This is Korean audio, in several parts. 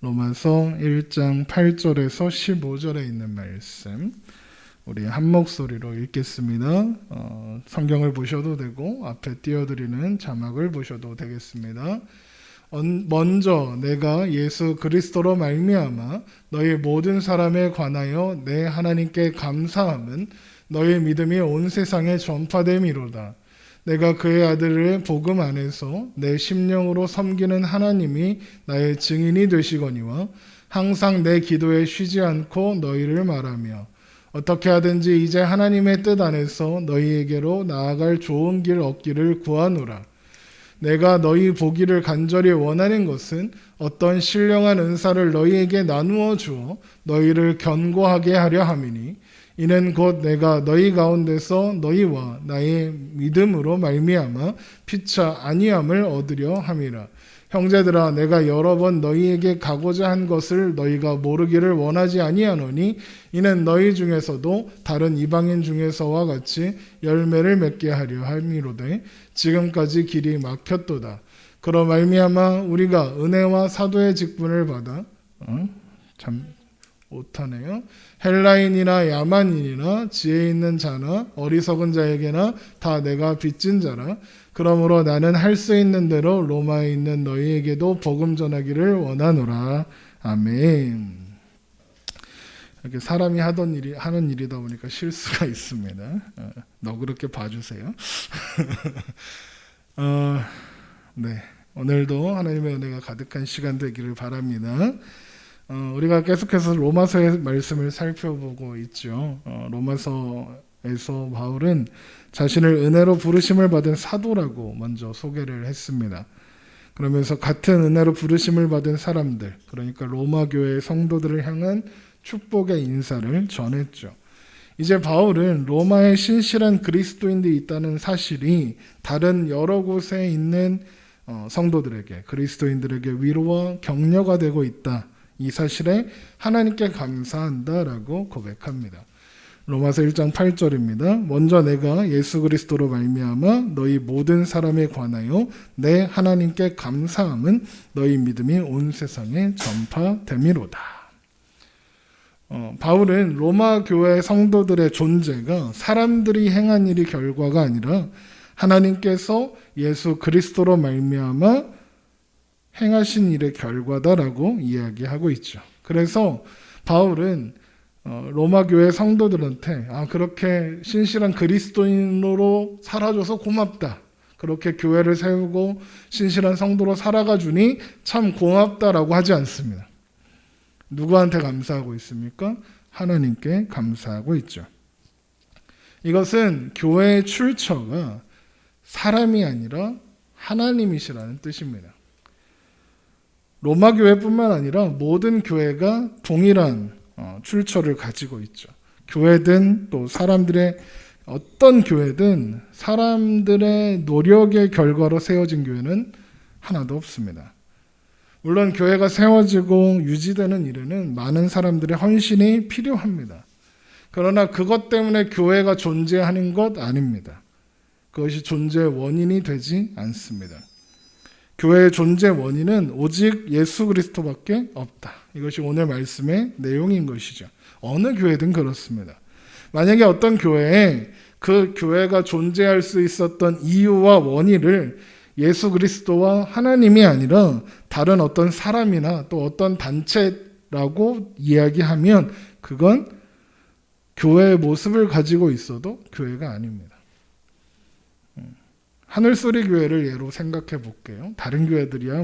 로마서 1장 8절에서 15절에 있는 말씀 우리 한 목소리로 읽겠습니다. 성경을 보셔도 되고 앞에 띄워드리는 자막을 보셔도 되겠습니다. 먼저 내가 예수 그리스도로 말미암아 너희 모든 사람에 관하여 내 하나님께 감사함은 너희 믿음이 온 세상에 전파됨이로다. 내가 그의 아들을 복음 안에서 내 심령으로 섬기는 하나님이 나의 증인이 되시거니와 항상 내 기도에 쉬지 않고 너희를 말하며 어떻게 하든지 이제 하나님의 뜻 안에서 너희에게로 나아갈 좋은 길 얻기를 구하노라. 내가 너희 보기를 간절히 원하는 것은 어떤 신령한 은사를 너희에게 나누어 주어 너희를 견고하게 하려 함이니 이는 곧 내가 너희 가운데서 너희와 나의 믿음으로 말미암아 피차 아니함을 얻으려 함이라. 형제들아, 내가 여러 번 너희에게 가고자 한 것을 너희가 모르기를 원하지 아니하노니 이는 너희 중에서도 다른 이방인 중에서와 같이 열매를 맺게 하려 함이로되 지금까지 길이 막혔도다. 그러 말미암아 우리가 은혜와 사도의 직분을 받아 참 못하네요. 헬라인이나 야만인이나 지혜 있는 자나 어리석은 자에게나 다 내가 빚진 자라. 그러므로 나는 할 수 있는 대로 로마에 있는 너희에게도 복음 전하기를 원하노라. 아멘. 이렇게 사람이 하는 일이다 보니까 실수가 있습니다. 너그럽게 봐주세요. 네, 오늘도 하나님의 은혜가 가득한 시간 되기를 바랍니다. 우리가 계속해서 로마서의 말씀을 살펴보고 있죠. 로마서에서 바울은 자신을 은혜로 부르심을 받은 사도라고 먼저 소개를 했습니다. 그러면서 같은 은혜로 부르심을 받은 사람들, 그러니까 로마 교회의 성도들을 향한 축복의 인사를 전했죠. 이제 바울은 로마에 신실한 그리스도인들이 있다는 사실이 다른 여러 곳에 있는 성도들에게, 그리스도인들에게 위로와 격려가 되고 있다. 이 사실에 하나님께 감사한다라고 고백합니다. 로마서 1장 8절입니다. 먼저 내가 예수 그리스도로 말미암아 너희 모든 사람에 관하여 내 하나님께 감사함은 너희 믿음이 온 세상에 전파됨이로다. 바울은 로마 교회 성도들의 존재가 사람들이 행한 일이 결과가 아니라 하나님께서 예수 그리스도로 말미암아 행하신 일의 결과다라고 이야기하고 있죠. 그래서 바울은 로마 교회 성도들한테 그렇게 신실한 그리스도인으로 살아줘서 고맙다. 그렇게 교회를 세우고 신실한 성도로 살아가 주니 참 고맙다라고 하지 않습니다. 누구한테 감사하고 있습니까? 하나님께 감사하고 있죠. 이것은 교회의 출처가 사람이 아니라 하나님이시라는 뜻입니다. 로마 교회뿐만 아니라 모든 교회가 동일한 출처를 가지고 있죠. 교회든 또 사람들의 어떤 교회든 사람들의 노력의 결과로 세워진 교회는 하나도 없습니다. 물론 교회가 세워지고 유지되는 일에는 많은 사람들의 헌신이 필요합니다. 그러나 그것 때문에 교회가 존재하는 것 아닙니다. 그것이 존재의 원인이 되지 않습니다. 교회의 존재 원인은 오직 예수 그리스도밖에 없다. 이것이 오늘 말씀의 내용인 것이죠. 어느 교회든 그렇습니다. 만약에 어떤 교회에 그 교회가 존재할 수 있었던 이유와 원인을 예수 그리스도와 하나님이 아니라 다른 어떤 사람이나 또 어떤 단체라고 이야기하면 그건 교회의 모습을 가지고 있어도 교회가 아닙니다. 하늘소리 교회를 예로 생각해 볼게요. 다른 교회들이야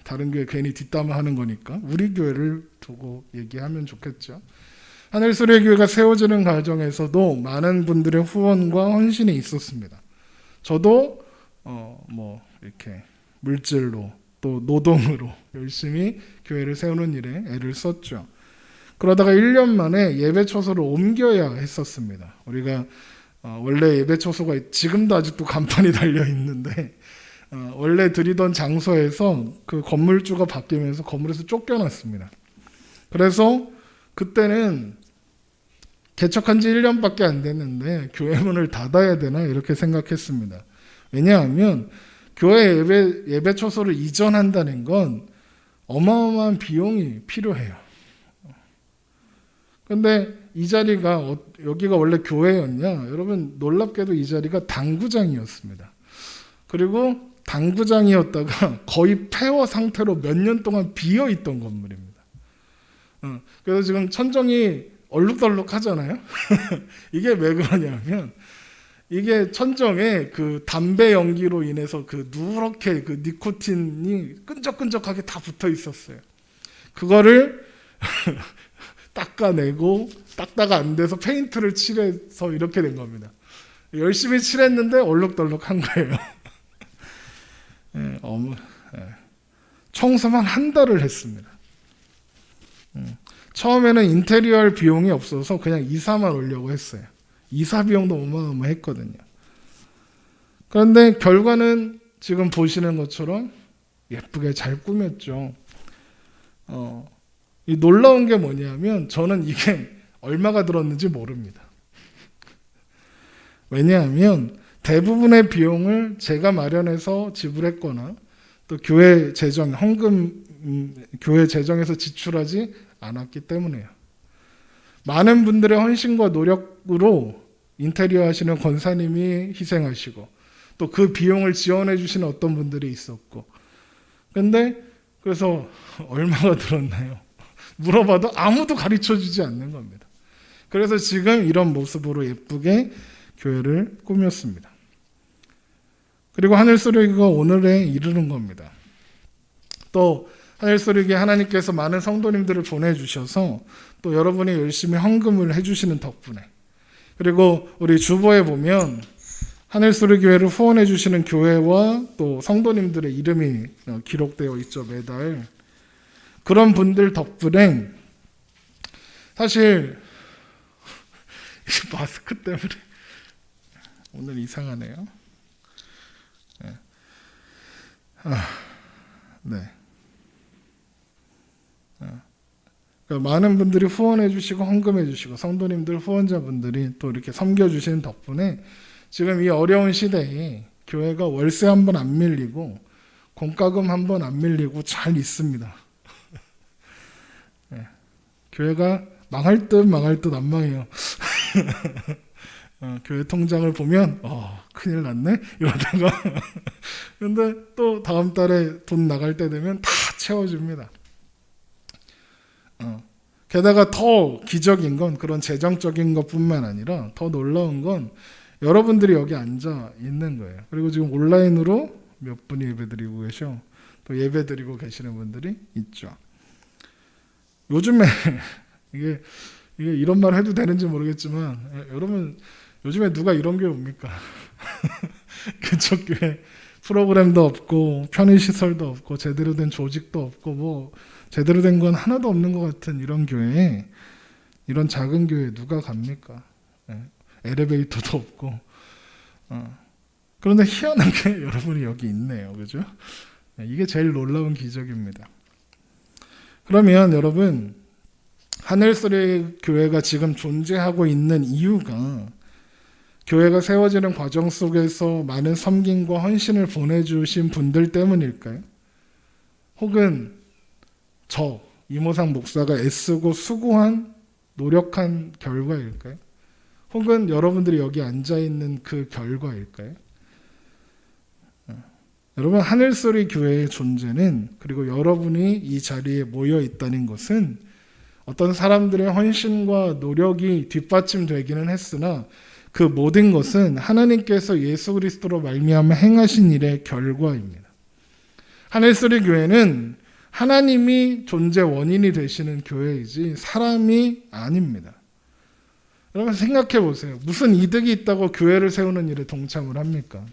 다른 교회 괜히 뒷담화하는 거니까 우리 교회를 두고 얘기하면 좋겠죠. 하늘소리 교회가 세워지는 과정에서도 많은 분들의 후원과 헌신이 있었습니다. 저도 이렇게 물질로 또 노동으로 열심히 교회를 세우는 일에 애를 썼죠. 그러다가 1년 만에 예배 처소를 옮겨야 했었습니다. 우리가 원래 예배 처소가 지금도 아직도 간판이 달려 있는데 원래 드리던 장소에서 그 건물주가 바뀌면서 건물에서 쫓겨났습니다. 그래서 그때는 개척한 지 1년밖에 안 됐는데 교회 문을 닫아야 되나 이렇게 생각했습니다. 왜냐하면 교회 예배 처소를 이전한다는 건 어마어마한 비용이 필요해요. 근데 이 자리가 여기가 원래 교회였냐? 여러분 놀랍게도 이 자리가 당구장이었습니다. 그리고 당구장이었다가 거의 폐허 상태로 몇 년 동안 비어 있던 건물입니다. 그래서 지금 천정이 얼룩덜룩하잖아요. 이게 왜 그러냐면 이게 천정에 그 담배 연기로 인해서 그 누렇게 그 니코틴이 끈적끈적하게 다 붙어 있었어요. 그거를 닦아내고 닦다가 안 돼서 페인트를 칠해서 이렇게 된 겁니다. 열심히 칠했는데 얼룩덜룩한 거예요. 청소만 한 달을 했습니다. 처음에는 인테리어 비용이 없어서 그냥 이사만 오려고 했어요. 이사 비용도 어마어마했거든요. 그런데 결과는 지금 보시는 것처럼 예쁘게 잘 꾸몄죠. 이 놀라운 게 뭐냐면 저는 이게 얼마가 들었는지 모릅니다. 왜냐하면 대부분의 비용을 제가 마련해서 지불했거나 또 교회 재정, 헌금, 교회 재정에서 지출하지 않았기 때문이에요. 많은 분들의 헌신과 노력으로 인테리어 하시는 권사님이 희생하시고 또 그 비용을 지원해 주시는 어떤 분들이 있었고, 근데 그래서 얼마가 들었나요? 물어봐도 아무도 가르쳐 주지 않는 겁니다. 그래서 지금 이런 모습으로 예쁘게 교회를 꾸몄습니다. 그리고 하늘소리가 오늘에 이르는 겁니다. 또 하늘소리에 하나님께서 많은 성도님들을 보내주셔서 또 여러분이 열심히 헌금을 해주시는 덕분에, 그리고 우리 주보에 보면 하늘소리 교회를 후원해 주시는 교회와 또 성도님들의 이름이 기록되어 있죠. 매달. 그런 분들 덕분에 사실 마스크 때문에 오늘 이상하네요. 네. 그러니까 많은 분들이 후원해 주시고 헌금해 주시고 성도님들 후원자분들이 또 이렇게 섬겨 주시는 덕분에 지금 이 어려운 시대에 교회가 월세 한 번 안 밀리고 공과금 한 번 안 밀리고 잘 있습니다. 네. 교회가 망할 듯 안 망해요. 교회 통장을 보면 큰일 났네 이러다가 근데 또 다음 달에 돈 나갈 때 되면 다 채워줍니다. 게다가 더 기적인 건 그런 재정적인 것뿐만 아니라 더 놀라운 건 여러분들이 여기 앉아 있는 거예요. 그리고 지금 온라인으로 몇 분이 예배드리고 계셔. 또 예배드리고 계시는 분들이 있죠. 요즘에 이게 이런 말 해도 되는지 모르겠지만 여러분 요즘에 누가 이런 교회 옵니까? 그쪽 교회 프로그램도 없고 편의시설도 없고 제대로 된 조직도 없고 뭐 제대로 된 건 하나도 없는 것 같은 이런 교회에, 이런 작은 교회에 누가 갑니까? 엘리베이터도 없고. 그런데 희한하게 여러분이 여기 있네요. 그죠? 이게 제일 놀라운 기적입니다. 그러면 여러분, 하늘소리 교회가 지금 존재하고 있는 이유가 교회가 세워지는 과정 속에서 많은 섬김과 헌신을 보내주신 분들 때문일까요? 혹은 이모상 목사가 애쓰고 수고한 노력한 결과일까요? 혹은 여러분들이 여기 앉아있는 그 결과일까요? 여러분, 하늘소리 교회의 존재는, 그리고 여러분이 이 자리에 모여 있다는 것은 어떤 사람들의 헌신과 노력이 뒷받침되기는 했으나 그 모든 것은 하나님께서 예수 그리스도로 말미암아 행하신 일의 결과입니다. 하늘소리 교회는 하나님이 존재 원인이 되시는 교회이지 사람이 아닙니다. 여러분 생각해 보세요. 무슨 이득이 있다고 교회를 세우는 일에 동참을 합니까?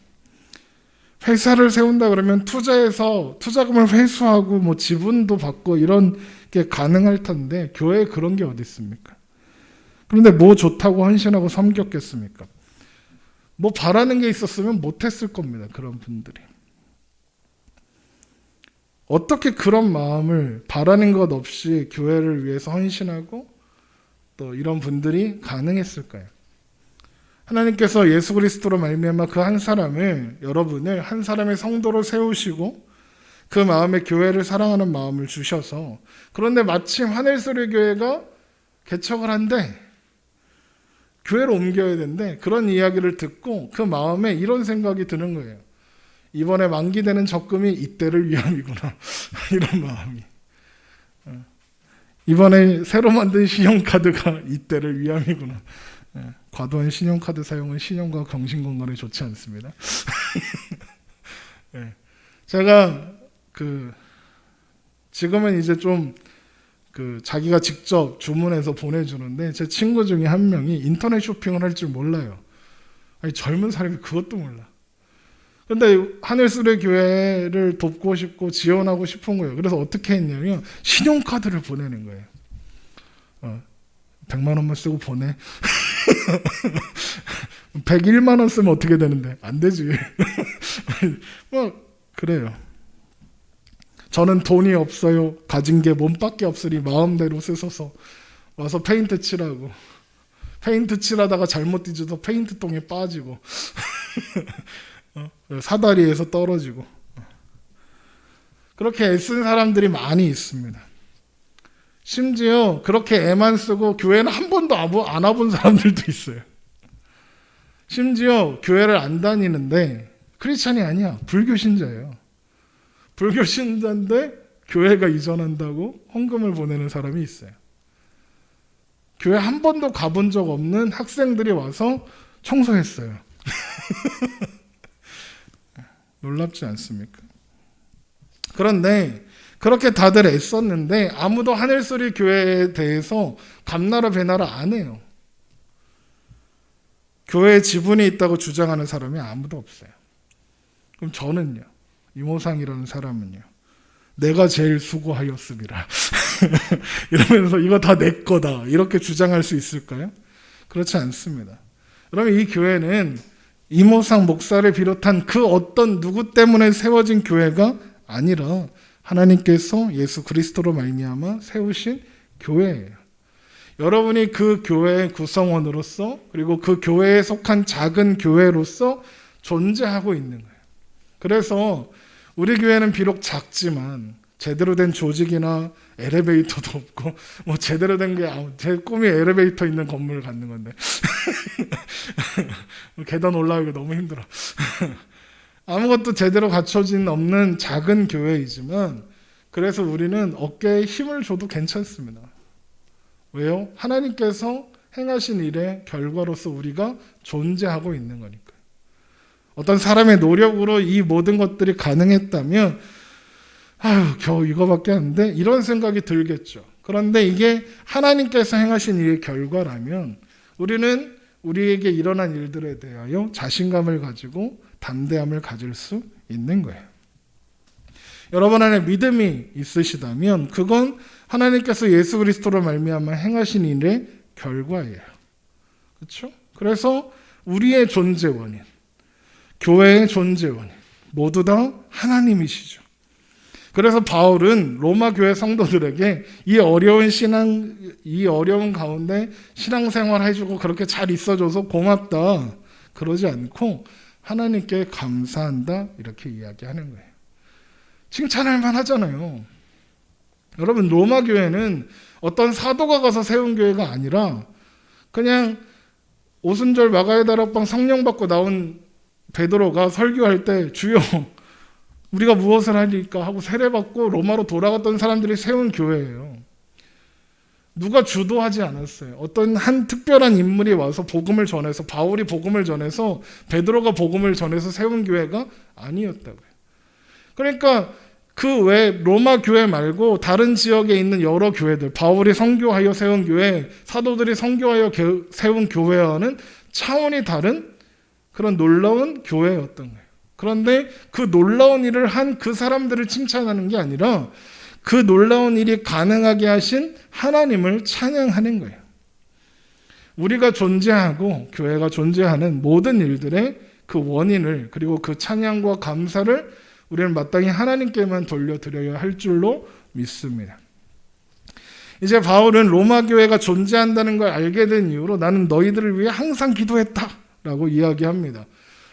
회사를 세운다 그러면 투자해서 투자금을 회수하고 뭐 지분도 받고 이런 게 가능할 텐데 교회에 그런 게 어디 있습니까? 그런데 뭐 좋다고 헌신하고 섬겼겠습니까? 뭐 바라는 게 있었으면 못했을 겁니다. 그런 분들이. 어떻게 그런 마음을 바라는 것 없이 교회를 위해서 헌신하고 또 이런 분들이 가능했을까요? 하나님께서 예수 그리스도로 말미암아 그 한 사람을, 여러분을 한 사람의 성도로 세우시고 그 마음에 교회를 사랑하는 마음을 주셔서, 그런데 마침 하늘소리교회가 개척을 한대, 교회로 옮겨야 되는데, 그런 이야기를 듣고 그 마음에 이런 생각이 드는 거예요. 이번에 만기되는 적금이 이때를 위함이구나. 이런 마음이. 이번에 새로 만든 신용카드가 이때를 위함이구나. 과도한 신용카드 사용은 신용과 정신건강에 좋지 않습니다. 제가 지금은 이제 좀 자기가 직접 주문해서 보내주는데, 제 친구 중에 한 명이 인터넷 쇼핑을 할 줄 몰라요. 아니, 젊은 사람이 그것도 몰라. 근데 하늘수레 교회를 돕고 싶고 지원하고 싶은 거예요. 그래서 어떻게 했냐면 신용카드를 보내는 거예요. 100만 원만 쓰고 보내. 101만 원 쓰면 어떻게 되는데? 안 되지. 그래요. 저는 돈이 없어요. 가진 게 몸밖에 없으니 마음대로 쓰소서. 와서 페인트 칠하고. 페인트 칠하다가 잘못 뒤져서 페인트똥에 빠지고. 사다리에서 떨어지고. 그렇게 애쓴 사람들이 많이 있습니다. 심지어 그렇게 애만 쓰고 교회는 한 번도 안 와본 사람들도 있어요. 심지어 교회를 안 다니는데 크리스찬이 아니야. 불교 신자예요. 불교 신자인데 교회가 이전한다고 헌금을 보내는 사람이 있어요. 교회 한 번도 가본 적 없는 학생들이 와서 청소했어요. 놀랍지 않습니까? 그런데 그렇게 다들 애썼는데 아무도 하늘소리 교회에 대해서 감나라 배나라 안 해요. 교회에 지분이 있다고 주장하는 사람이 아무도 없어요. 그럼 저는요, 이모상이라는 사람은요, 내가 제일 수고하였습니다. 이러면서 이거 다 내 거다 이렇게 주장할 수 있을까요? 그렇지 않습니다. 그러면 이 교회는 이모상 목사를 비롯한 그 어떤 누구 때문에 세워진 교회가 아니라 하나님께서 예수 그리스도로 말미암아 세우신 교회예요. 여러분이 그 교회의 구성원으로서, 그리고 그 교회에 속한 작은 교회로서 존재하고 있는 거예요. 그래서 우리 교회는 비록 작지만 제대로 된 조직이나 엘리베이터도 없고, 뭐 제대로 된 게 제 꿈이 엘리베이터 있는 건물을 갖는 건데 계단 올라가기 너무 힘들어. 아무것도 제대로 갖춰진 없는 작은 교회이지만, 그래서 우리는 어깨에 힘을 줘도 괜찮습니다. 왜요? 하나님께서 행하신 일의 결과로서 우리가 존재하고 있는 거니까요. 어떤 사람의 노력으로 이 모든 것들이 가능했다면 아유, 겨우 이거밖에 안 돼? 이런 생각이 들겠죠. 그런데 이게 하나님께서 행하신 일의 결과라면 우리는 우리에게 일어난 일들에 대하여 자신감을 가지고 담대함을 가질 수 있는 거예요. 여러분 안에 믿음이 있으시다면 그건 하나님께서 예수 그리스도로 말미암아 행하신 일의 결과예요. 그렇죠? 그래서 우리의 존재 원인, 교회의 존재 원인 모두 다 하나님이시죠. 그래서 바울은 로마 교회 성도들에게 이 어려운 가운데 신앙생활 해주고 그렇게 잘 있어줘서 고맙다 그러지 않고 하나님께 감사한다 이렇게 이야기하는 거예요. 칭찬할 만하잖아요. 여러분, 로마 교회는 어떤 사도가 가서 세운 교회가 아니라 그냥 오순절 마가의 다락방 성령 받고 나온 베드로가 설교할 때 주여 우리가 무엇을 하리까 하고 세례받고 로마로 돌아갔던 사람들이 세운 교회예요. 누가 주도하지 않았어요. 어떤 한 특별한 인물이 와서 복음을 전해서, 바울이 복음을 전해서, 베드로가 복음을 전해서 세운 교회가 아니었다고요. 그러니까 그 외 로마 교회 말고 다른 지역에 있는 여러 교회들, 바울이 선교하여 세운 교회, 사도들이 선교하여 세운 교회와는 차원이 다른 그런 놀라운 교회였던 거예요. 그런데 그 놀라운 일을 한 그 사람들을 칭찬하는 게 아니라 그 놀라운 일이 가능하게 하신 하나님을 찬양하는 거예요. 우리가 존재하고 교회가 존재하는 모든 일들의 그 원인을, 그리고 그 찬양과 감사를 우리는 마땅히 하나님께만 돌려드려야 할 줄로 믿습니다. 이제 바울은 로마 교회가 존재한다는 걸 알게 된 이후로 나는 너희들을 위해 항상 기도했다 라고 이야기합니다.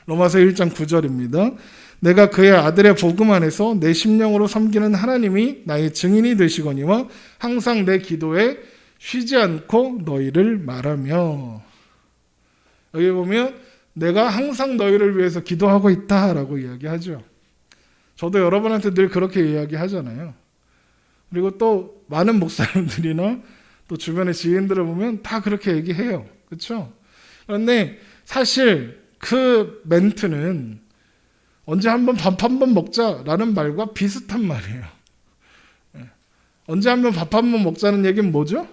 로마서 1장 9절입니다. 내가 그의 아들의 복음 안에서 내 심령으로 섬기는 하나님이 나의 증인이 되시거니와 항상 내 기도에 쉬지 않고 너희를 말하며. 여기 보면 내가 항상 너희를 위해서 기도하고 있다라고 이야기하죠. 저도 여러분한테 늘 그렇게 이야기하잖아요. 그리고 또 많은 목사님들이나 또 주변의 지인들을 보면 다 그렇게 얘기해요. 그렇죠? 그런데 사실 그 멘트는 언제 한번 밥 한번 먹자라는 말과 비슷한 말이에요. 언제 한번 밥 한번 먹자는 얘기는 뭐죠?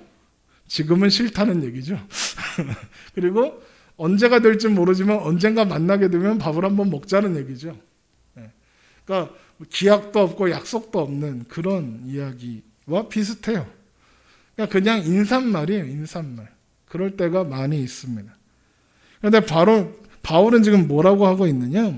지금은 싫다는 얘기죠. 그리고 언제가 될지 모르지만 언젠가 만나게 되면 밥을 한번 먹자는 얘기죠. 그러니까 기약도 없고 약속도 없는 그런 이야기와 비슷해요. 그냥 인사말이에요. 인사말. 그럴 때가 많이 있습니다. 그런데 바울은 지금 뭐라고 하고 있느냐?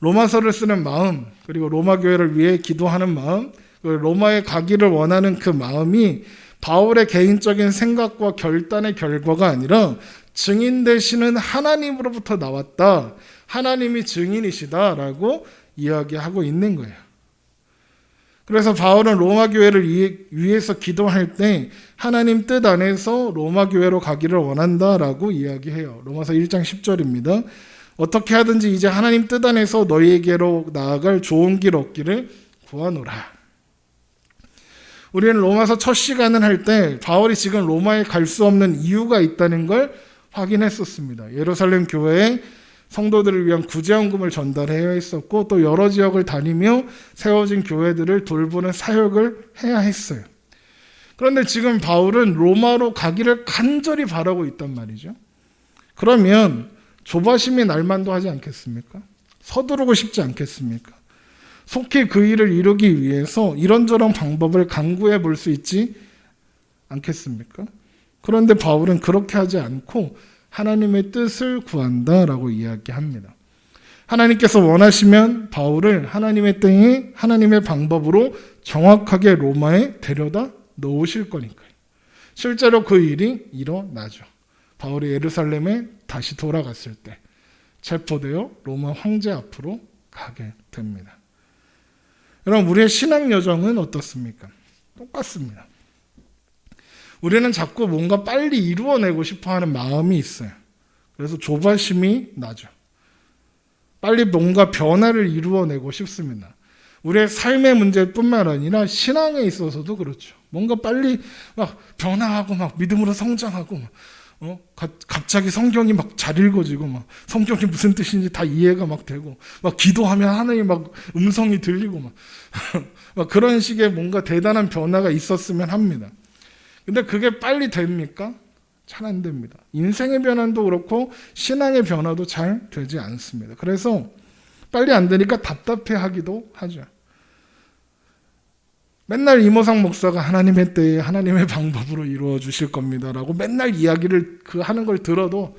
로마서를 쓰는 마음, 그리고 로마 교회를 위해 기도하는 마음, 로마에 가기를 원하는 그 마음이 바울의 개인적인 생각과 결단의 결과가 아니라 증인 되시는 하나님으로부터 나왔다. 하나님이 증인이시다라고 이야기하고 있는 거예요. 그래서 바울은 로마 교회를 위해서 기도할 때 하나님 뜻 안에서 로마 교회로 가기를 원한다라고 이야기해요. 로마서 1장 10절입니다. 어떻게 하든지 이제 하나님 뜻 안에서 너희에게로 나아갈 좋은 길 얻기를 구하노라. 우리는 로마서 첫 시간을 할 때 바울이 지금 로마에 갈 수 없는 이유가 있다는 걸 확인했었습니다. 예루살렘 교회에 성도들을 위한 구제헌금을 전달해야 했었고 또 여러 지역을 다니며 세워진 교회들을 돌보는 사역을 해야 했어요. 그런데 지금 바울은 로마로 가기를 간절히 바라고 있단 말이죠. 그러면 조바심이 날만도 하지 않겠습니까? 서두르고 싶지 않겠습니까? 속히 그 일을 이루기 위해서 이런저런 방법을 강구해 볼 수 있지 않겠습니까? 그런데 바울은 그렇게 하지 않고 하나님의 뜻을 구한다라고 이야기합니다. 하나님께서 원하시면 바울을 하나님의 때에 하나님의 방법으로 정확하게 로마에 데려다 놓으실 거니까요. 실제로 그 일이 일어나죠. 바울이 예루살렘에 다시 돌아갔을 때 체포되어 로마 황제 앞으로 가게 됩니다. 여러분, 우리의 신앙 여정은 어떻습니까? 똑같습니다. 우리는 자꾸 뭔가 빨리 이루어내고 싶어하는 마음이 있어요. 그래서 조바심이 나죠. 빨리 뭔가 변화를 이루어내고 싶습니다. 우리의 삶의 문제뿐만 아니라 신앙에 있어서도 그렇죠. 뭔가 빨리 막 변화하고 막 믿음으로 성장하고 갑자기 성경이 막 잘 읽어지고 막 성경이 무슨 뜻인지 다 이해가 막 되고 막 기도하면 하나님 막 음성이 들리고 막 그런 식의 뭔가 대단한 변화가 있었으면 합니다. 근데 그게 빨리 됩니까? 잘 안 됩니다. 인생의 변화도 그렇고 신앙의 변화도 잘 되지 않습니다. 그래서 빨리 안 되니까 답답해하기도 하죠. 맨날 이모상 목사가 하나님의 때에 하나님의 방법으로 이루어 주실 겁니다라고 맨날 이야기를 하는 걸 들어도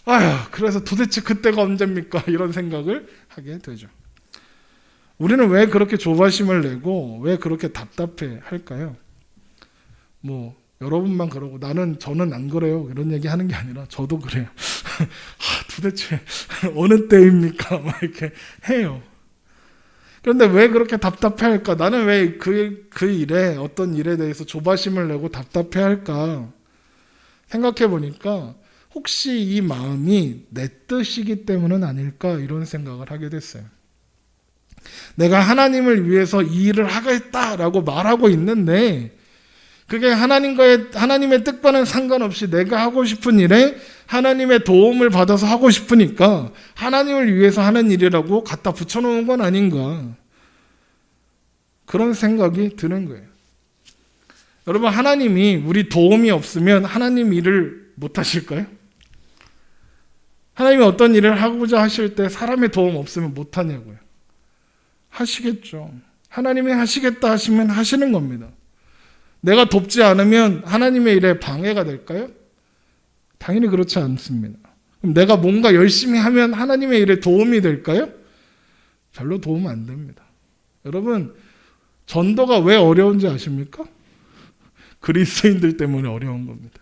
아휴, 그래서 도대체 그때가 언제입니까? 이런 생각을 하게 되죠. 우리는 왜 그렇게 조바심을 내고 왜 그렇게 답답해 할까요? 여러분만 그러고 저는 안 그래요. 이런 얘기 하는 게 아니라 저도 그래요. 도대체 어느 때입니까? 막 이렇게 해요. 그런데 왜 그렇게 답답해 할까? 나는 왜 그 일에, 어떤 일에 대해서 조바심을 내고 답답해 할까? 생각해 보니까 혹시 이 마음이 내 뜻이기 때문은 아닐까? 이런 생각을 하게 됐어요. 내가 하나님을 위해서 이 일을 하겠다라고 말하고 있는데 그게 하나님의 뜻과는 상관없이 내가 하고 싶은 일에 하나님의 도움을 받아서 하고 싶으니까 하나님을 위해서 하는 일이라고 갖다 붙여놓은 건 아닌가. 그런 생각이 드는 거예요. 여러분, 하나님이 우리 도움이 없으면 하나님 일을 못 하실까요? 하나님이 어떤 일을 하고자 하실 때 사람의 도움 없으면 못 하냐고요. 하시겠죠. 하나님이 하시겠다 하시면 하시는 겁니다. 내가 돕지 않으면 하나님의 일에 방해가 될까요? 당연히 그렇지 않습니다. 그럼 내가 뭔가 열심히 하면 하나님의 일에 도움이 될까요? 별로 도움 안 됩니다. 여러분, 전도가 왜 어려운지 아십니까? 그리스도인들 때문에 어려운 겁니다.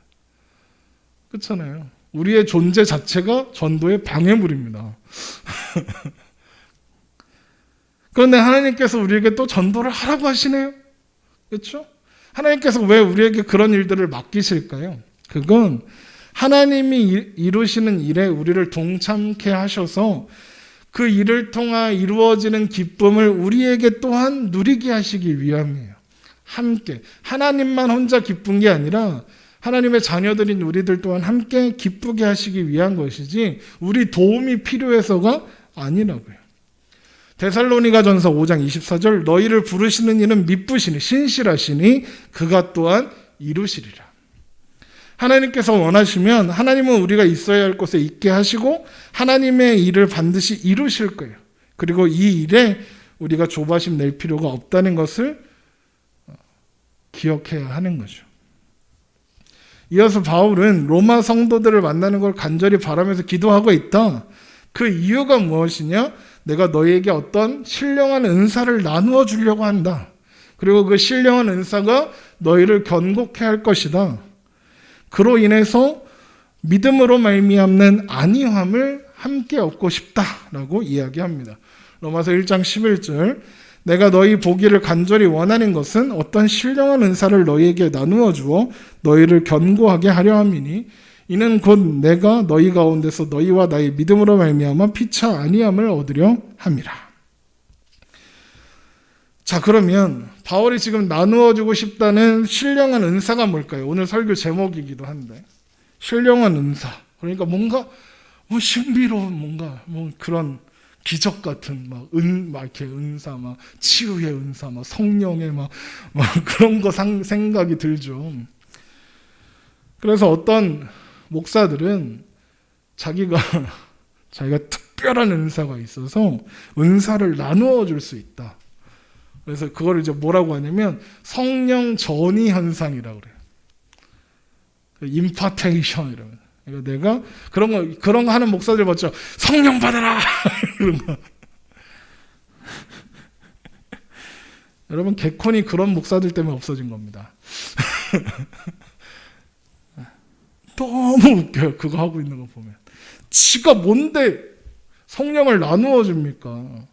그렇잖아요. 우리의 존재 자체가 전도의 방해물입니다. 그런데 하나님께서 우리에게 또 전도를 하라고 하시네요. 그렇죠? 하나님께서 왜 우리에게 그런 일들을 맡기실까요? 그건 하나님이 이루시는 일에 우리를 동참케 하셔서 그 일을 통하 이루어지는 기쁨을 우리에게 또한 누리게 하시기 위함이에요. 함께 하나님만 혼자 기쁜 게 아니라 하나님의 자녀들인 우리들 또한 함께 기쁘게 하시기 위한 것이지 우리 도움이 필요해서가 아니라고요. 데살로니가전서 5장 24절 너희를 부르시는 이는 미쁘시니 신실하시니 그가 또한 이루시리라. 하나님께서 원하시면 하나님은 우리가 있어야 할 곳에 있게 하시고 하나님의 일을 반드시 이루실 거예요. 그리고 이 일에 우리가 조바심 낼 필요가 없다는 것을 기억해야 하는 거죠. 이어서 바울은 로마 성도들을 만나는 걸 간절히 바라면서 기도하고 있다. 그 이유가 무엇이냐? 내가 너희에게 어떤 신령한 은사를 나누어 주려고 한다. 그리고 그 신령한 은사가 너희를 견고케 할 것이다. 그로 인해서 믿음으로 말미암는 안위함을 함께 얻고 싶다라고 이야기합니다. 로마서 1장 11절 내가 너희 보기를 간절히 원하는 것은 어떤 신령한 은사를 너희에게 나누어 주어 너희를 견고하게 하려 함이니 이는 곧 내가 너희 가운데서 너희와 나의 믿음으로 말미암아 피차 안위함을 얻으려 함이라. 자, 그러면 바울이 지금 나누어 주고 싶다는 신령한 은사가 뭘까요? 오늘 설교 제목이기도 한데 신령한 은사. 그러니까 뭔가 신비로운 뭔가 그런 기적 같은 막 이렇게 은사, 막 치유의 은사, 막 성령의 막 그런 거 생각이 들죠. 그래서 어떤 목사들은 자기가 특별한 은사가 있어서 은사를 나누어 줄 수 있다. 그래서 그걸 이제 뭐라고 하냐면 성령 전이 현상이라고 그래요. 임파테이션 이러면. 그러니까 내가 그런 거 하는 목사들 봤죠. 성령 받아라 이런 거. 여러분 개콘이 그런 목사들 때문에 없어진 겁니다. 너무 웃겨요. 그거 하고 있는 거 보면. 지가 뭔데 성령을 나누어 줍니까?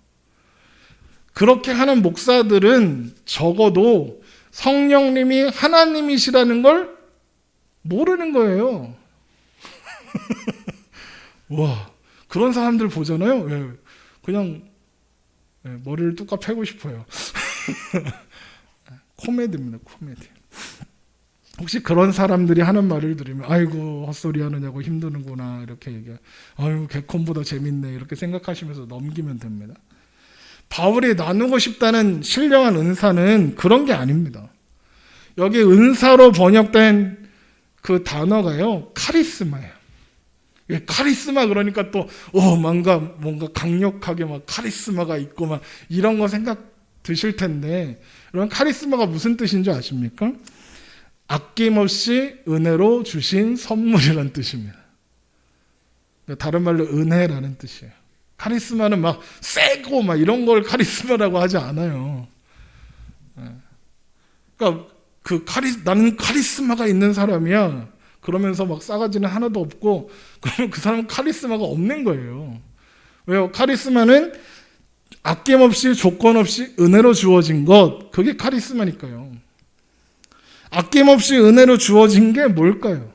그렇게 하는 목사들은 적어도 성령님이 하나님이시라는 걸 모르는 거예요. 와, 그런 사람들 보잖아요. 예, 그냥 머리를 뚝까 패고 싶어요. 코미디입니다, 코미디. 혹시 그런 사람들이 하는 말을 들으면 아이고 헛소리 하느냐고 힘드는구나 이렇게 얘기해. 아유 개콘보다 재밌네 이렇게 생각하시면서 넘기면 됩니다. 바울이 나누고 싶다는 신령한 은사는 그런 게 아닙니다. 여기 은사로 번역된 그 단어가요 카리스마예요. 카리스마 그러니까 또 뭔가 강력하게 막 카리스마가 있고 막 이런 거 생각 드실 텐데 여러분 카리스마가 무슨 뜻인지 아십니까? 아낌없이 은혜로 주신 선물이라는 뜻입니다. 다른 말로 은혜라는 뜻이에요. 카리스마는 막 세고 막 이런 걸 카리스마라고 하지 않아요. 그러니까 나는 카리스마가 있는 사람이야. 그러면서 막 싸가지는 하나도 없고 그러면 그 사람은 카리스마가 없는 거예요. 왜요? 카리스마는 아낌없이 조건 없이 은혜로 주어진 것, 그게 카리스마니까요. 아낌없이 은혜로 주어진 게 뭘까요?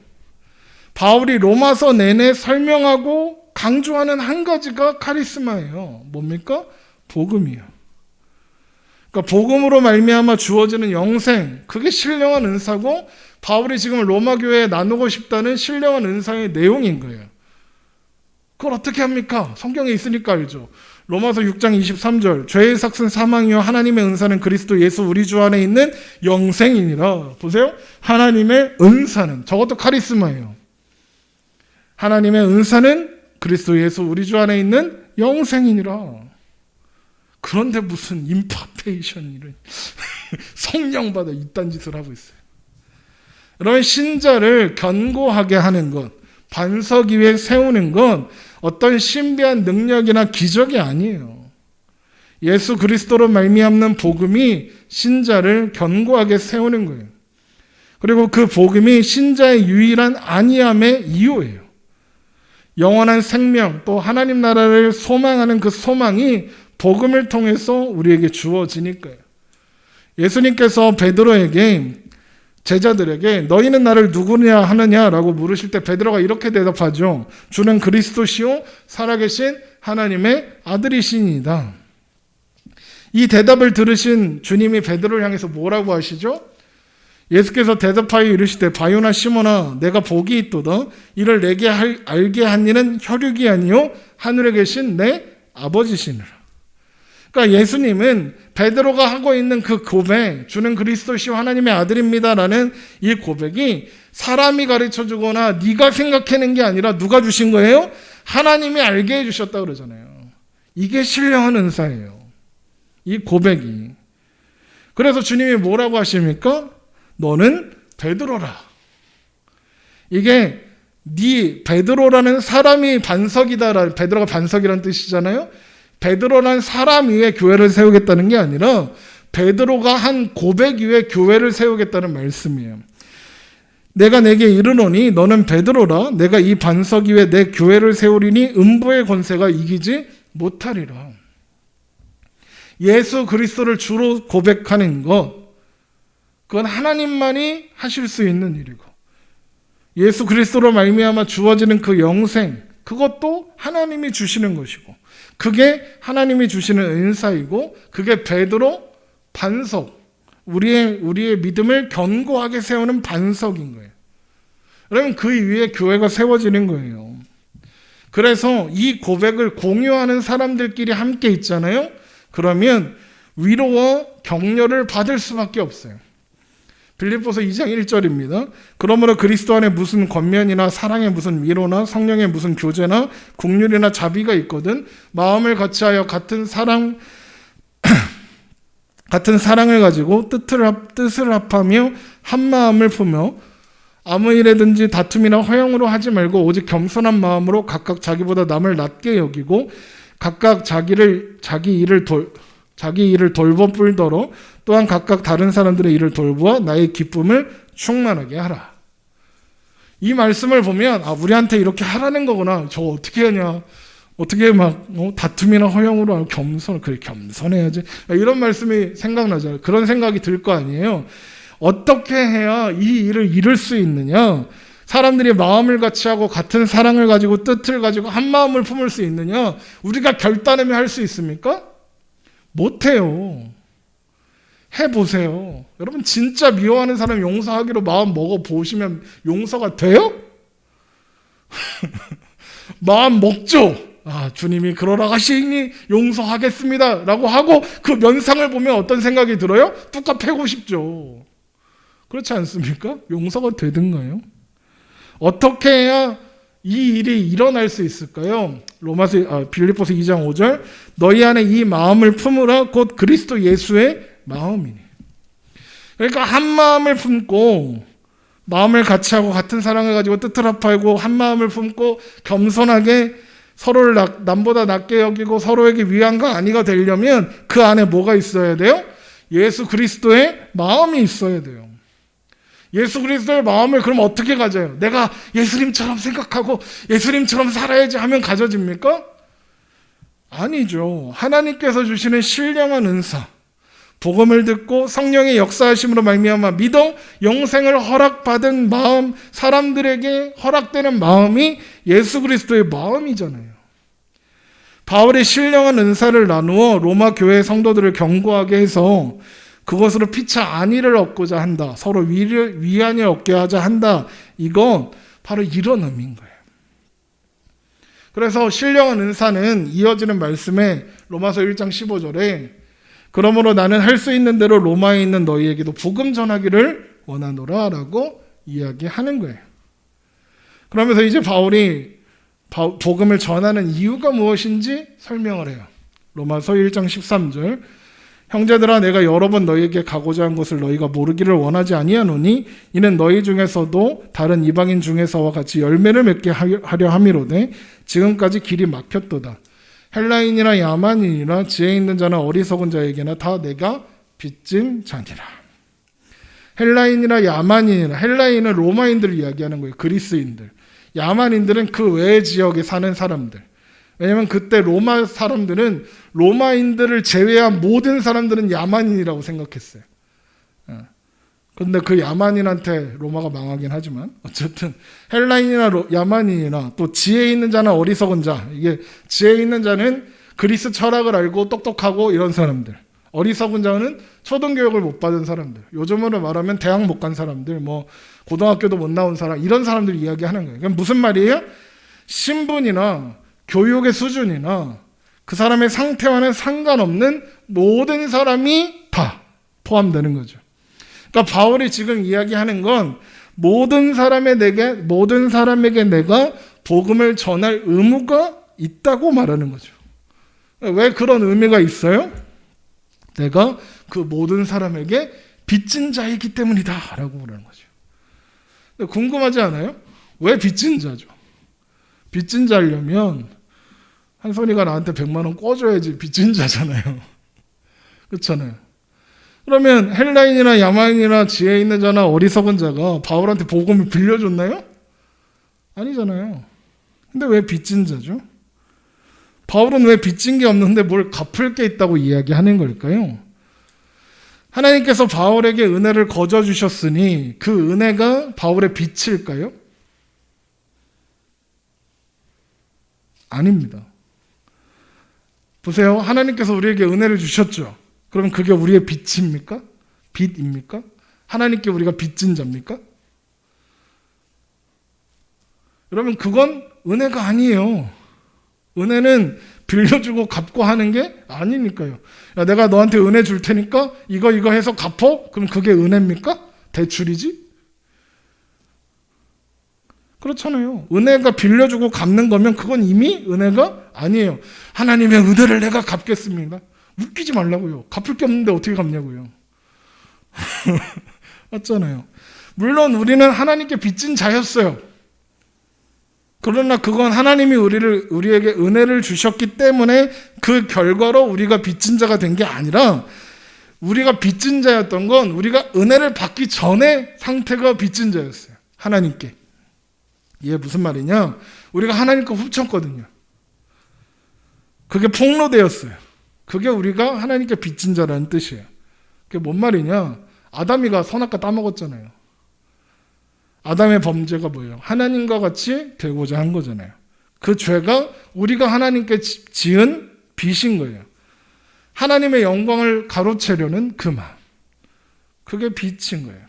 바울이 로마서 내내 설명하고 강조하는 한 가지가 카리스마예요. 뭡니까? 복음이에요. 그러니까 복음으로 말미암아 주어지는 영생, 그게 신령한 은사고 바울이 지금 로마 교회에 나누고 싶다는 신령한 은사의 내용인 거예요. 그걸 어떻게 합니까? 성경에 있으니까 알죠. 로마서 6장 23절 죄의 삭은 사망이요 하나님의 은사는 그리스도 예수 우리 주 안에 있는 영생이니라. 보세요. 하나님의 은사는 저것도 카리스마예요. 하나님의 은사는 그리스도 예수 우리 주 안에 있는 영생이니라. 그런데 무슨 임파테이션 이런 성령 받아 이딴 짓을 하고 있어요. 여러분 신자를 견고하게 하는 것, 반석 위에 세우는 건 어떤 신비한 능력이나 기적이 아니에요. 예수 그리스도로 말미암는 복음이 신자를 견고하게 세우는 거예요. 그리고 그 복음이 신자의 유일한 안위함의 이유예요. 영원한 생명 또 하나님 나라를 소망하는 그 소망이 복음을 통해서 우리에게 주어지니까요. 예수님께서 베드로에게 제자들에게 너희는 나를 누구냐 하느냐라고 물으실 때 베드로가 이렇게 대답하죠. 주는 그리스도시요 살아계신 하나님의 아들이시니이다. 이 대답을 들으신 주님이 베드로를 향해서 뭐라고 하시죠? 예수께서 대답하여 이르시되 바요나 시몬아 내가 복이 있도다. 이를 내게 알게 한 이는 혈육이 아니요 하늘에 계신 내 아버지시니라. 그러니까 예수님은 베드로가 하고 있는 그 고백, 주는 그리스도시요 하나님의 아들입니다라는 이 고백이 사람이 가르쳐주거나 네가 생각해낸 게 아니라 누가 주신 거예요? 하나님이 알게 해주셨다 그러잖아요. 이게 신령한 은사예요. 이 고백이. 그래서 주님이 뭐라고 하십니까? 너는 베드로라. 이게 네 베드로라는 사람이 반석이다. 베드로가 반석이라는 뜻이잖아요. 베드로라는 사람 위에 교회를 세우겠다는 게 아니라 베드로가 한 고백 위에 교회를 세우겠다는 말씀이에요. 내가 내게 이르노니 너는 베드로라. 내가 이 반석 위에 내 교회를 세우리니 음부의 권세가 이기지 못하리라. 예수 그리스도를 주로 고백하는 것, 그건 하나님만이 하실 수 있는 일이고 예수 그리스도로 말미암아 주어지는 그 영생, 그것도 하나님이 주시는 것이고 그게 하나님이 주시는 은사이고 그게 베드로 반석, 우리의 믿음을 견고하게 세우는 반석인 거예요. 그러면 그 위에 교회가 세워지는 거예요. 그래서 이 고백을 공유하는 사람들끼리 함께 있잖아요. 그러면 위로와 격려를 받을 수밖에 없어요. 빌립보서 2장 1절입니다. 그러므로 그리스도 안에 무슨 권면이나 사랑의 무슨 위로나 성령의 무슨 교제나 긍휼이나 자비가 있거든 마음을 같이하여 같은 사랑을 가지고 뜻을 합하며 한 마음을 품어 아무 일에든지 다툼이나 허영으로 하지 말고 오직 겸손한 마음으로 각각 자기보다 남을 낮게 여기고 각각 자기 일을 돌보 뿐더러 또한 각각 다른 사람들의 일을 돌보아 나의 기쁨을 충만하게 하라. 이 말씀을 보면 우리한테 이렇게 하라는 거구나. 저 어떻게 하냐. 어떻게 다툼이나 허영으로 그래 겸손해야지. 이런 말씀이 생각나잖아요. 그런 생각이 들 거 아니에요. 어떻게 해야 이 일을 이룰 수 있느냐. 사람들이 마음을 같이 하고 같은 사랑을 가지고 뜻을 가지고 한 마음을 품을 수 있느냐. 우리가 결단하면 할 수 있습니까? 못해요. 해보세요. 여러분 진짜 미워하는 사람 용서하기로 마음 먹어보시면 용서가 돼요? 마음 먹죠. 주님이 그러라 하시니 용서하겠습니다 라고 하고 그 면상을 보면 어떤 생각이 들어요? 뚝까 패고 싶죠. 그렇지 않습니까? 용서가 되든가요? 어떻게 해야 이 일이 일어날 수 있을까요? 빌립보서 2장 5절 너희 안에 이 마음을 품으라 곧 그리스도 예수의 마음이니. 그러니까 한 마음을 품고 마음을 같이 하고 같은 사랑을 가지고 뜻을 합하고 한 마음을 품고 겸손하게 서로를 남보다 낮게 여기고 서로에게 위안과 안위가 되려면 그 안에 뭐가 있어야 돼요? 예수 그리스도의 마음이 있어야 돼요. 예수 그리스도의 마음을 그럼 어떻게 가져요? 내가 예수님처럼 생각하고 예수님처럼 살아야지 하면 가져집니까? 아니죠. 하나님께서 주시는 신령한 은사, 복음을 듣고 성령의 역사하심으로 말미암아 믿어 영생을 허락받은 마음, 사람들에게 허락되는 마음이 예수 그리스도의 마음이잖아요. 바울이 신령한 은사를 나누어 로마 교회 성도들을 견고하게 해서 그것으로 피차 안위를 얻고자 한다. 서로 위안을 얻게 하자 한다. 이건 바로 이런 의미인 거예요. 그래서 신령한 은사는 이어지는 말씀에 로마서 1장 15절에 그러므로 나는 할 수 있는 대로 로마에 있는 너희에게도 복음 전하기를 원하노라 라고 이야기하는 거예요. 그러면서 이제 바울이 복음을 전하는 이유가 무엇인지 설명을 해요. 로마서 1장 13절 형제들아 내가 여러 번 너희에게 가고자 한 것을 너희가 모르기를 원하지 아니하노니 이는 너희 중에서도 다른 이방인 중에서와 같이 열매를 맺게 하려 함이로되 지금까지 길이 막혔도다. 헬라인이나 야만인이나 지혜 있는 자나 어리석은 자에게나 다 내가 빚진 자니라. 헬라인이나 야만인이나 헬라인은 로마인들을 이야기하는 거예요. 그리스인들. 야만인들은 그 외의 지역에 사는 사람들. 왜냐하면 그때 로마 사람들은 로마인들을 제외한 모든 사람들은 야만인이라고 생각했어요. 그런데 그 야만인한테 로마가 망하긴 하지만 어쨌든 헬라인이나 야만인이나 또 지혜 있는 자나 어리석은 자, 이게 지혜 있는 자는 그리스 철학을 알고 똑똑하고 이런 사람들, 어리석은 자는 초등교육을 못 받은 사람들, 요즘으로 말하면 대학 못 간 사람들, 뭐 고등학교도 못 나온 사람, 이런 사람들 이야기하는 거예요. 그럼 무슨 말이에요? 신분이나 교육의 수준이나 그 사람의 상태와는 상관없는 모든 사람이 다 포함되는 거죠. 그러니까 바울이 지금 이야기하는 건 모든 사람에게 내가 복음을 전할 의무가 있다고 말하는 거죠. 왜 그런 의미가 있어요? 내가 그 모든 사람에게 빚진 자이기 때문이다 라고 그러는 거죠. 궁금하지 않아요? 왜 빚진 자죠? 빚진 자려면 한선이가 나한테 100만 원 꿔줘야지 빚진 자잖아요. 그렇잖아요. 그러면 헬라인이나 야만인이나 지혜 있는 자나 어리석은 자가 바울한테 복음을 빌려줬나요? 아니잖아요. 근데 왜 빚진 자죠? 바울은 왜 빚진 게 없는데 뭘 갚을 게 있다고 이야기하는 걸까요? 하나님께서 바울에게 은혜를 거저 주셨으니 그 은혜가 바울의 빚일까요? 아닙니다. 보세요. 하나님께서 우리에게 은혜를 주셨죠. 그럼 그게 우리의 빚입니까? 빚입니까? 하나님께 우리가 빚진 자입니까? 여러분, 그건 은혜가 아니에요. 은혜는 빌려주고 갚고 하는 게 아니니까요. 야, 내가 너한테 은혜 줄 테니까 이거 해서 갚어? 그럼 그게 은혜입니까? 대출이지? 그렇잖아요. 은혜가 빌려주고 갚는 거면 그건 이미 은혜가 아니에요. 하나님의 은혜를 내가 갚겠습니다. 웃기지 말라고요. 갚을 게 없는데 어떻게 갚냐고요. 맞잖아요. 물론 우리는 하나님께 빚진 자였어요. 그러나 그건 하나님이 우리에게 은혜를 주셨기 때문에 그 결과로 우리가 빚진 자가 된 게 아니라 우리가 빚진 자였던 건 우리가 은혜를 받기 전에 상태가 빚진 자였어요. 하나님께. 이게 무슨 말이냐? 우리가 하나님 거 훔쳤거든요. 그게 폭로되었어요. 그게 우리가 하나님께 빚진 자라는 뜻이에요. 그게 뭔 말이냐? 아담이가 선악과 따먹었잖아요. 아담의 범죄가 뭐예요? 하나님과 같이 되고자 한 거잖아요. 그 죄가 우리가 하나님께 지은 빚인 거예요. 하나님의 영광을 가로채려는 그 마음. 그게 빚인 거예요.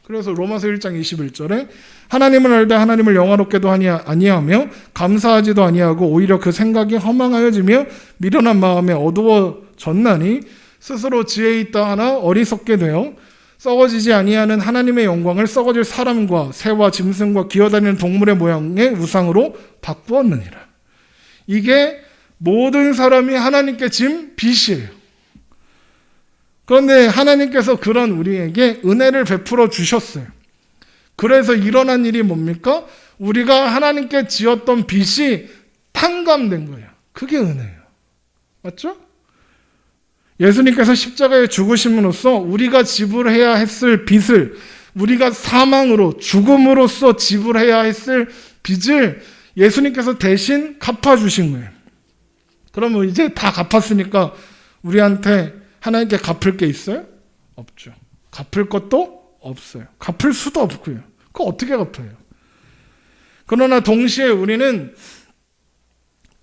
그래서 로마서 1장 21절에 하나님을 알되 하나님을 영화롭게도 아니하며 감사하지도 아니하고 오히려 그 생각이 허망하여지며 미련한 마음에 어두워졌나니 스스로 지혜 있다 하나 어리석게 되어 썩어지지 아니하는 하나님의 영광을 썩어질 사람과 새와 짐승과 기어다니는 동물의 모양의 우상으로 바꾸었느니라. 이게 모든 사람이 하나님께 진 빚이에요. 그런데 하나님께서 그런 우리에게 은혜를 베풀어 주셨어요. 그래서 일어난 일이 뭡니까? 우리가 하나님께 지었던 빚이 탕감된 거예요. 그게 은혜예요. 맞죠? 예수님께서 십자가에 죽으심으로써 우리가 지불해야 했을 빚을, 우리가 사망으로 죽음으로써 지불해야 했을 빚을 예수님께서 대신 갚아주신 거예요. 그러면 이제 다 갚았으니까 우리한테 하나님께 갚을 게 있어요? 없죠. 갚을 것도 없어요. 갚을 수도 없고요. 그거 어떻게 갚아요? 그러나 동시에 우리는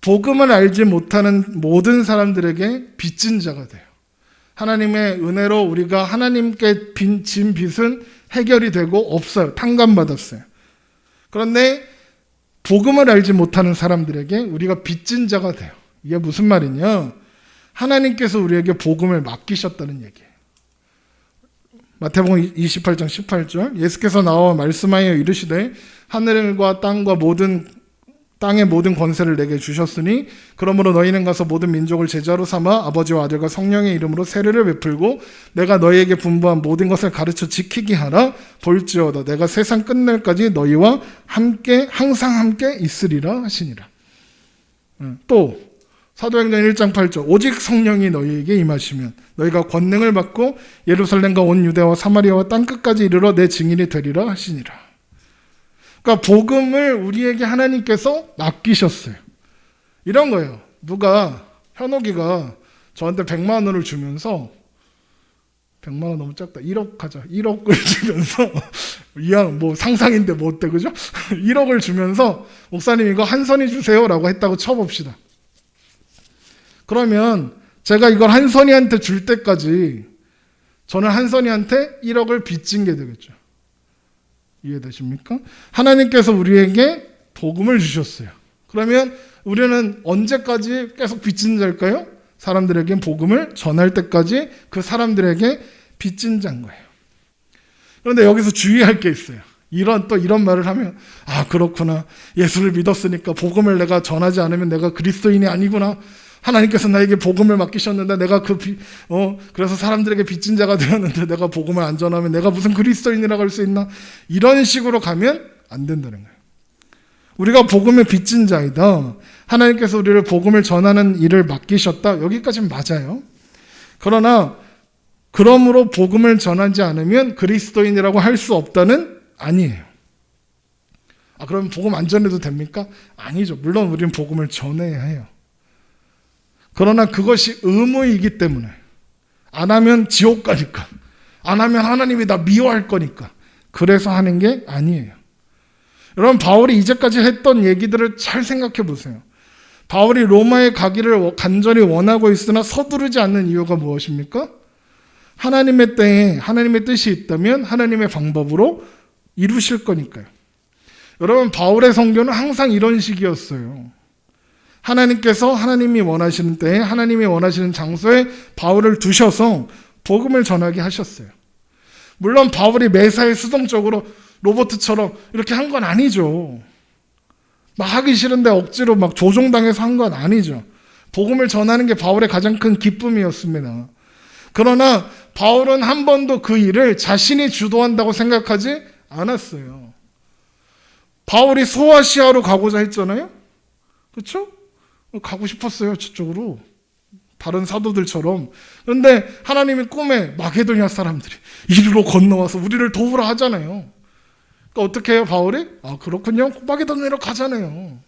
복음을 알지 못하는 모든 사람들에게 빚진 자가 돼요. 하나님의 은혜로 우리가 하나님께 진 빚은 해결이 되고 없어요. 탕감받았어요. 그런데 복음을 알지 못하는 사람들에게 우리가 빚진 자가 돼요. 이게 무슨 말이냐? 하나님께서 우리에게 복음을 맡기셨다는 얘기예요. 마태복음 28장 18절 예수께서 나와 말씀하여 이르시되 하늘과 땅과 땅의 모든 권세를 내게 주셨으니 그러므로 너희는 가서 모든 민족을 제자로 삼아 아버지와 아들과 성령의 이름으로 세례를 베풀고 내가 너희에게 분부한 모든 것을 가르쳐 지키게 하라. 볼지어다 내가 세상 끝날까지 너희와 함께 항상 함께 있으리라 하시니라. 또 사도행전 1장 8절 오직 성령이 너희에게 임하시면 너희가 권능을 받고 예루살렘과 온 유대와 사마리아와 땅끝까지 이르러 내 증인이 되리라 하시니라. 그러니까 복음을 우리에게 하나님께서 맡기셨어요. 이런 거예요. 누가 현옥이가 저한테 100만 원을 주면서 100만 원 너무 작다. 1억 하자. 1억을 주면서 이왕 뭐 상상인데 뭐 어때 그죠? 1억을 주면서 목사님 이거 한선이 주세요라고 했다고 쳐봅시다. 그러면 제가 이걸 한선이한테 줄 때까지 저는 한선이한테 1억을 빚진 게 되겠죠. 이해되십니까? 하나님께서 우리에게 복음을 주셨어요. 그러면 우리는 언제까지 계속 빚진 자일까요? 사람들에게 복음을 전할 때까지 그 사람들에게 빚진 자인 거예요. 그런데 여기서 주의할 게 있어요. 이런 말을 하면 그렇구나. 예수를 믿었으니까 복음을 내가 전하지 않으면 내가 그리스도인이 아니구나. 하나님께서 나에게 복음을 맡기셨는데 내가 그래서 사람들에게 빚진 자가 되었는데 내가 복음을 안 전하면 내가 무슨 그리스도인이라고 할 수 있나? 이런 식으로 가면 안 된다는 거예요. 우리가 복음의 빚진 자이다. 하나님께서 우리를 복음을 전하는 일을 맡기셨다. 여기까지는 맞아요. 그러나 그러므로 복음을 전하지 않으면 그리스도인이라고 할 수 없다는 아니에요. 그럼 복음 안 전해도 됩니까? 아니죠. 물론 우리는 복음을 전해야 해요. 그러나 그것이 의무이기 때문에 안 하면 지옥 가니까, 안 하면 하나님이 나 미워할 거니까 그래서 하는 게 아니에요. 여러분, 바울이 이제까지 했던 얘기들을 잘 생각해 보세요. 바울이 로마에 가기를 간절히 원하고 있으나 서두르지 않는 이유가 무엇입니까? 하나님의 때에 하나님의 뜻이 있다면 하나님의 방법으로 이루실 거니까요. 여러분, 바울의 선교는 항상 이런 식이었어요. 하나님께서 하나님이 원하시는 때에 하나님이 원하시는 장소에 바울을 두셔서 복음을 전하게 하셨어요. 물론 바울이 매사에 수동적으로 로버트처럼 이렇게 한 건 아니죠. 막 하기 싫은데 억지로 막 조종당해서 한 건 아니죠. 복음을 전하는 게 바울의 가장 큰 기쁨이었습니다. 그러나 바울은 한 번도 그 일을 자신이 주도한다고 생각하지 않았어요. 바울이 소아시아로 가고자 했잖아요. 그렇죠? 가고 싶었어요, 저쪽으로. 다른 사도들처럼. 그런데 하나님이 꿈에 마게도냐 사람들이 이리로 건너와서 우리를 도우라 하잖아요. 그러니까 어떻게 해요, 바울이? 그렇군요. 마게도냐로 가잖아요.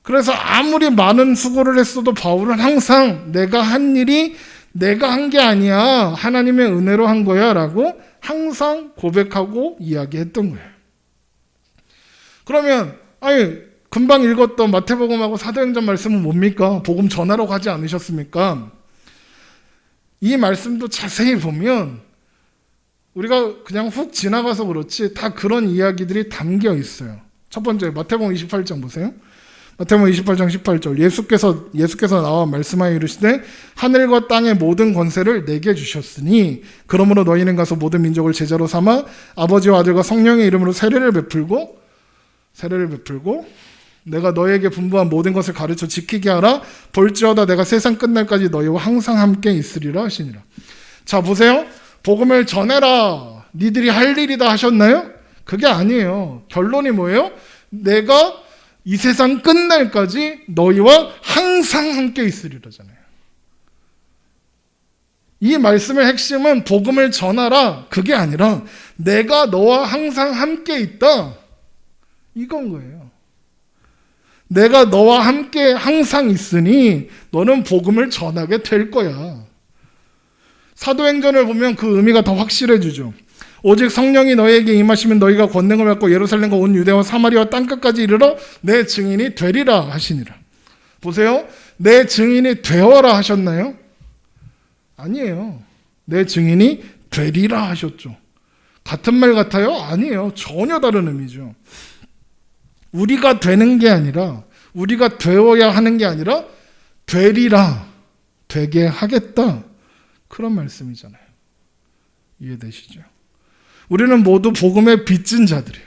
그래서 아무리 많은 수고를 했어도 바울은 항상 내가 한 일이 내가 한 게 아니야. 하나님의 은혜로 한 거야. 라고 항상 고백하고 이야기했던 거예요. 그러면, 금방 읽었던 마태복음하고 사도행전 말씀은 뭡니까? 복음 전하러 가지 않으셨습니까? 이 말씀도 자세히 보면 우리가 그냥 훅 지나가서 그렇지 다 그런 이야기들이 담겨 있어요. 첫 번째 마태복음 28장 보세요. 마태복음 28장 18절 예수께서 나와 말씀하여 이르시되 하늘과 땅의 모든 권세를 내게 주셨으니 그러므로 너희는 가서 모든 민족을 제자로 삼아 아버지와 아들과 성령의 이름으로 세례를 베풀고 내가 너에게 분부한 모든 것을 가르쳐 지키게 하라. 볼지어다 내가 세상 끝날까지 너희와 항상 함께 있으리라 하시니라. 자, 보세요. 복음을 전해라. 니들이 할 일이다 하셨나요? 그게 아니에요. 결론이 뭐예요? 내가 이 세상 끝날까지 너희와 항상 함께 있으리라잖아요. 이 말씀의 핵심은 복음을 전하라. 그게 아니라 내가 너와 항상 함께 있다. 이건 거예요. 내가 너와 함께 항상 있으니 너는 복음을 전하게 될 거야. 사도행전을 보면 그 의미가 더 확실해지죠. 오직 성령이 너희에게 임하시면 너희가 권능을 받고 예루살렘과 온 유대와 사마리아 땅끝까지 이르러 내 증인이 되리라 하시니라. 보세요. 내 증인이 되어라 하셨나요? 아니에요. 내 증인이 되리라 하셨죠. 같은 말 같아요? 아니에요. 전혀 다른 의미죠. 우리가 되는 게 아니라 우리가 되어야 하는 게 아니라 되리라, 되게 하겠다. 그런 말씀이잖아요. 이해되시죠? 우리는 모두 복음에 빚진 자들이에요.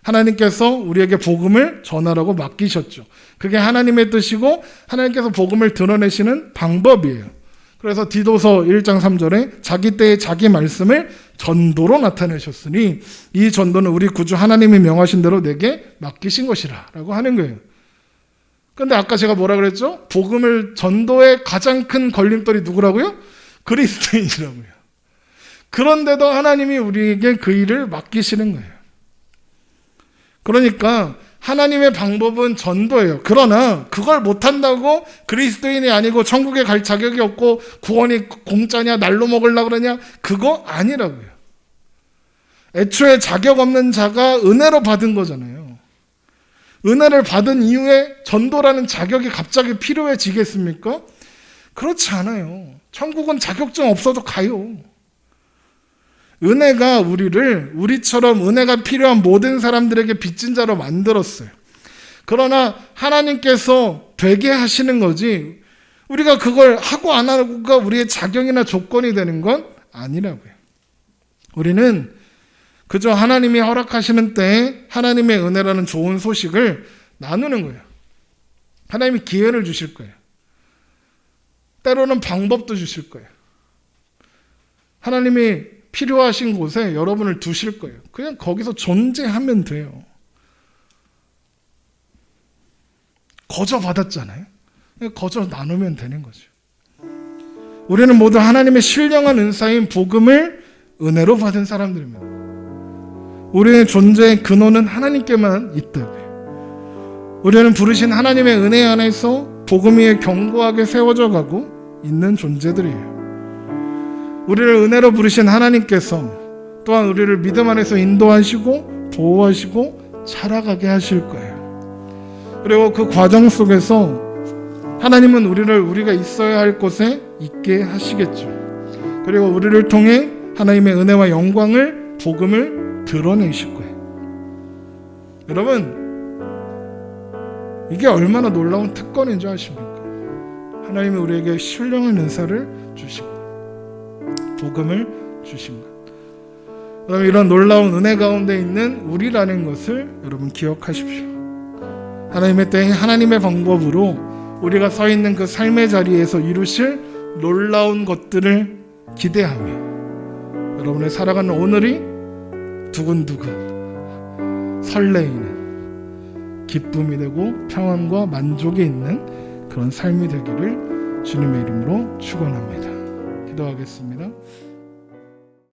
하나님께서 우리에게 복음을 전하라고 맡기셨죠. 그게 하나님의 뜻이고 하나님께서 복음을 드러내시는 방법이에요. 그래서 디도서 1장 3절에 자기 때에 자기 말씀을 전도로 나타내셨으니 이 전도는 우리 구주 하나님이 명하신 대로 내게 맡기신 것이라 라고 하는 거예요. 그런데 아까 제가 뭐라 그랬죠? 복음을 전도의 가장 큰 걸림돌이 누구라고요? 그리스도인이라고요. 그런데도 하나님이 우리에게 그 일을 맡기시는 거예요. 그러니까 하나님의 방법은 전도예요. 그러나 그걸 못한다고 그리스도인이 아니고 천국에 갈 자격이 없고 구원이 공짜냐 날로 먹으려고 그러냐, 그거 아니라고요. 애초에 자격 없는 자가 은혜로 받은 거잖아요. 은혜를 받은 이후에 전도라는 자격이 갑자기 필요해지겠습니까? 그렇지 않아요. 천국은 자격증 없어도 가요. 은혜가 우리처럼 은혜가 필요한 모든 사람들에게 빚진 자로 만들었어요. 그러나 하나님께서 되게 하시는 거지, 우리가 그걸 하고 안 하고가 우리의 자격이나 조건이 되는 건 아니라고요. 우리는 그저 하나님이 허락하시는 때에 하나님의 은혜라는 좋은 소식을 나누는 거예요. 하나님이 기회를 주실 거예요. 때로는 방법도 주실 거예요. 하나님이 필요하신 곳에 여러분을 두실 거예요. 그냥 거기서 존재하면 돼요. 거저 받았잖아요. 그냥 거저 나누면 되는 거죠. 우리는 모두 하나님의 신령한 은사인 복음을 은혜로 받은 사람들입니다. 우리의 존재의 근원은 하나님께만 있다고요. 우리는 부르신 하나님의 은혜 안에서 복음 위에 견고하게 세워져 가고 있는 존재들이에요. 우리를 은혜로 부르신 하나님께서 또한 우리를 믿음 안에서 인도하시고 보호하시고 자라가게 하실 거예요. 그리고 그 과정 속에서 하나님은 우리가 있어야 할 곳에 있게 하시겠죠. 그리고 우리를 통해 하나님의 은혜와 영광을, 복음을 드러내실 거예요. 여러분, 이게 얼마나 놀라운 특권인 줄 아십니까? 하나님이 우리에게 신령한 은사를 주신 것, 복음을 주신 것. 그럼 이런 놀라운 은혜 가운데 있는 우리라는 것을 여러분 기억하십시오. 하나님의 때에 하나님의 방법으로 우리가 서 있는 그 삶의 자리에서 이루실 놀라운 것들을 기대하며 여러분의 살아가는 오늘이 두근두근 설레이는 기쁨이 되고 평안과 만족이 있는 그런 삶이 되기를 주님의 이름으로 축원합니다. 기도하겠습니다.